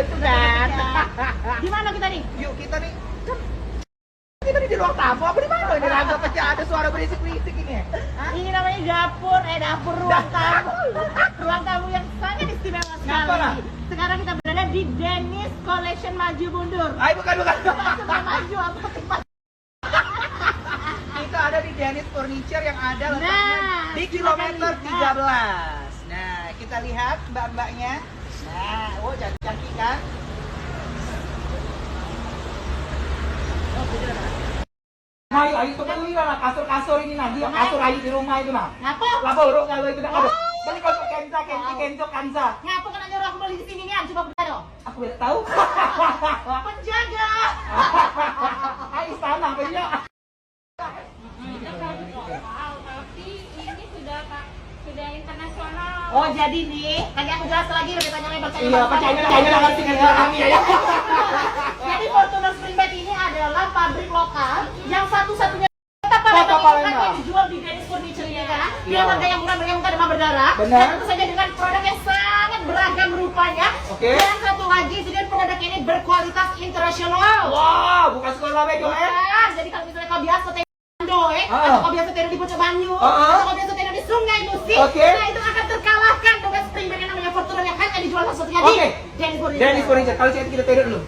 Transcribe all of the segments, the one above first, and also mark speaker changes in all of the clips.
Speaker 1: itu kan.
Speaker 2: Di mana kita nih?
Speaker 1: Yuk kita nih. Kan kita nih di ruang tamu apa di mana ini? Raga pecah ada suara berisik-berisik ini. Hah?
Speaker 2: Ini namanya dapur, ruang tamu. Ruang tamu yang sangat istimewa sekali.
Speaker 1: Ngapa?
Speaker 2: Sekarang kita berada di Dennis Collection Maju Mundur.
Speaker 1: Ay, bukan.
Speaker 2: Sudah maju apa ketik
Speaker 1: Kita ada di Dennis Furniture yang ada letaknya
Speaker 2: Nah,
Speaker 1: di
Speaker 2: silakan
Speaker 1: kilometer
Speaker 2: lihat.
Speaker 1: 13. Nah, kita lihat mbak-mbaknya. Nah, oh cantik kan? Nah, ayo itu kan lah kasur-kasur ini nah, dia kasur ayu di rumah itu nah.
Speaker 2: Ngapa?
Speaker 1: Lah buruk kalau itu dah. Aduh. Balik kau kenco kansa.
Speaker 2: Ngapa kan nyuruh aku beli di sini nih? Coba buka dong.
Speaker 1: Aku tidak tahu.
Speaker 2: Penjaga.
Speaker 1: Ay, istana punya.
Speaker 3: Tapi ini sudah internasional.
Speaker 2: Oh jadi nih, tadi aku jelas lagi lebih tanya lebar tanya
Speaker 1: Iya, percaya dengan tinggal kami ya.
Speaker 2: Jadi Fortuner Spring Bed ini adalah pabrik lokal yang satu-satunya kota
Speaker 1: Kota
Speaker 2: Palembang
Speaker 1: Palembang.
Speaker 2: yang dijual di Dennis Furniture ini kan. Dia
Speaker 1: Iya.
Speaker 2: harga yang murah bagi yang muka demam berdarah.
Speaker 1: Benar.
Speaker 2: Dan tentu saja dengan produk yang sangat beragam rupanya.
Speaker 1: Oke.
Speaker 2: Dan satu lagi, jadi produk ini berkualitas internasional.
Speaker 1: Wah, bukan sekolah bejo
Speaker 2: Bukan, jadi kalau misalnya kau biasa doe, atau kau biasa tidur di pucuk banyu, atau kau biasa tidur di sungai Musi,
Speaker 1: Oke.
Speaker 2: nah itu akan terkalahkan dengan Spring Bed yang namanya Fortuner yang hanya dijual satu-satunya di
Speaker 1: Oke.
Speaker 2: Dennis Furniture.
Speaker 1: Dennis Furniture. Kalau saya kita tidur dulu.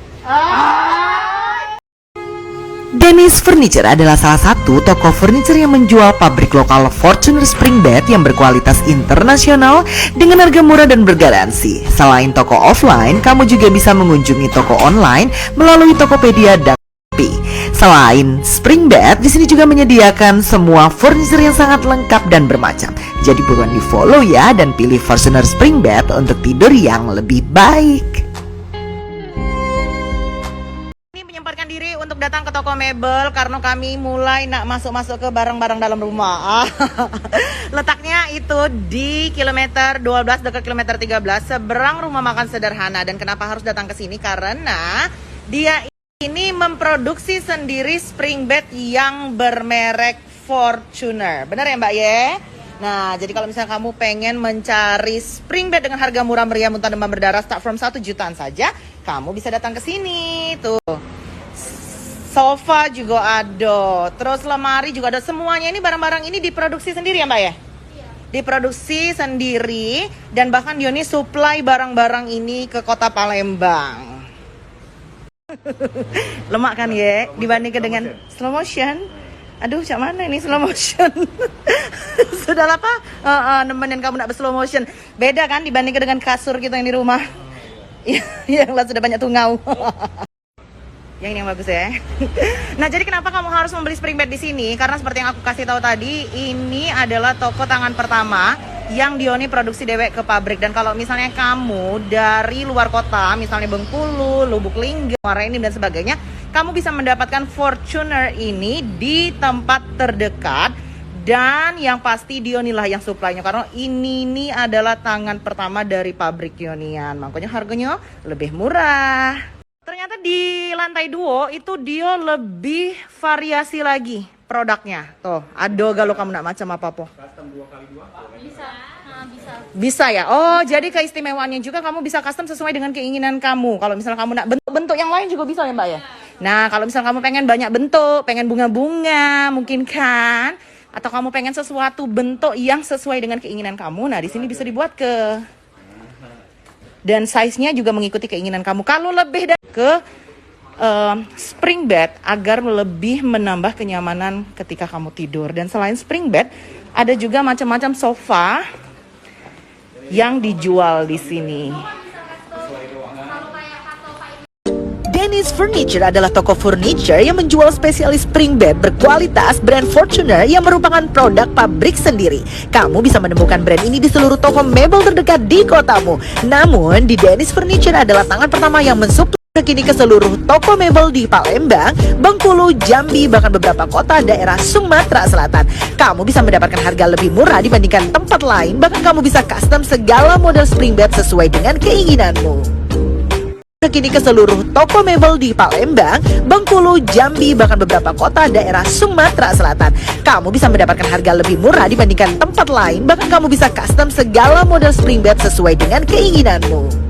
Speaker 4: Dennis Furniture adalah salah satu toko furniture yang menjual pabrik lokal Fortuner Spring Bed yang berkualitas internasional dengan harga murah dan bergaransi. Selain toko offline, kamu juga bisa mengunjungi toko online melalui Tokopedia dan Shopee. Selain Spring Bed, di sini juga menyediakan semua furniture yang sangat lengkap dan bermacam. Jadi buruan di follow ya dan pilih Fortuner Spring Bed untuk tidur yang lebih baik.
Speaker 2: Menyempatkan diri untuk datang ke toko mebel karena kami mulai nak masuk ke barang-barang dalam rumah. Letaknya itu di kilometer 12 dekat kilometer 13 seberang rumah makan sederhana. Dan kenapa harus datang ke sini? Karena dia ini memproduksi sendiri spring bed yang bermerek Fortuner. Benar ya Mbak Ye? Nah, jadi kalau misalnya kamu pengen mencari spring bed dengan harga murah meriah muntah demam berdarah start from 1 jutaan saja, kamu bisa datang ke sini. Tuh. Sofa juga ada, terus lemari juga ada. Semuanya ini barang-barang ini diproduksi sendiri ya Mbak ya? Iya. Diproduksi sendiri dan bahkan Dioni supply barang-barang ini ke kota Palembang. Lemak kan ya dibandingkan dengan slow motion. Aduh, cak mana ini slow motion? Sudahlah Pak, nemenin kamu nak slow motion. Beda kan dibandingkan dengan kasur kita yang di rumah. Yang lah sudah banyak tungau. Yang ini yang bagus ya. Nah, jadi kenapa kamu harus membeli spring bed di sini? Karena seperti yang aku kasih tahu tadi, ini adalah toko tangan pertama yang Dioni produksi dewek ke pabrik. Dan kalau misalnya kamu dari luar kota, misalnya Bengkulu, Lubuk Linggau, Muara Enim dan sebagainya, kamu bisa mendapatkan Fortuner ini di tempat terdekat. Dan yang pasti Dioni lah yang supply-nya, karena ini nih adalah tangan pertama dari pabrik Dionian. Makanya harganya lebih murah. Ternyata di lantai 2 itu dia lebih variasi lagi produknya. Tuh, ada kalau kamu nak macam apa-apa.
Speaker 1: Custom 2x2.
Speaker 3: Bisa.
Speaker 2: Bisa ya? Oh, jadi keistimewaannya juga kamu bisa custom sesuai dengan keinginan kamu. Kalau misalnya kamu nak bentuk-bentuk yang lain juga bisa ya Mbak ya? Nah, kalau misalnya kamu pengen banyak bentuk, pengen bunga-bunga, mungkin kan? Atau kamu pengen sesuatu bentuk yang sesuai dengan keinginan kamu, nah di sini bisa dibuat ke. Dan size-nya juga mengikuti keinginan kamu. Kalau lebih dari ke spring bed agar lebih menambah kenyamanan ketika kamu tidur. Dan selain spring bed, ada juga macam-macam sofa yang dijual di sini.
Speaker 4: Dennis Furniture adalah toko furniture yang menjual spesialis spring bed berkualitas brand Fortuner yang merupakan produk pabrik sendiri. Kamu bisa menemukan brand ini di seluruh toko mebel terdekat di kotamu. Namun, di Dennis Furniture adalah tangan pertama yang mensuplai kini ke seluruh toko mebel di Palembang, Bengkulu, Jambi, bahkan beberapa kota daerah Sumatera Selatan. Kamu bisa mendapatkan harga lebih murah dibandingkan tempat lain, bahkan kamu bisa custom segala model spring bed sesuai dengan keinginanmu. Kini ke seluruh toko mebel di Palembang, Bengkulu, Jambi, bahkan beberapa kota daerah Sumatera Selatan. Kamu bisa mendapatkan harga lebih murah dibandingkan tempat lain, bahkan kamu bisa custom segala model spring bed sesuai dengan keinginanmu.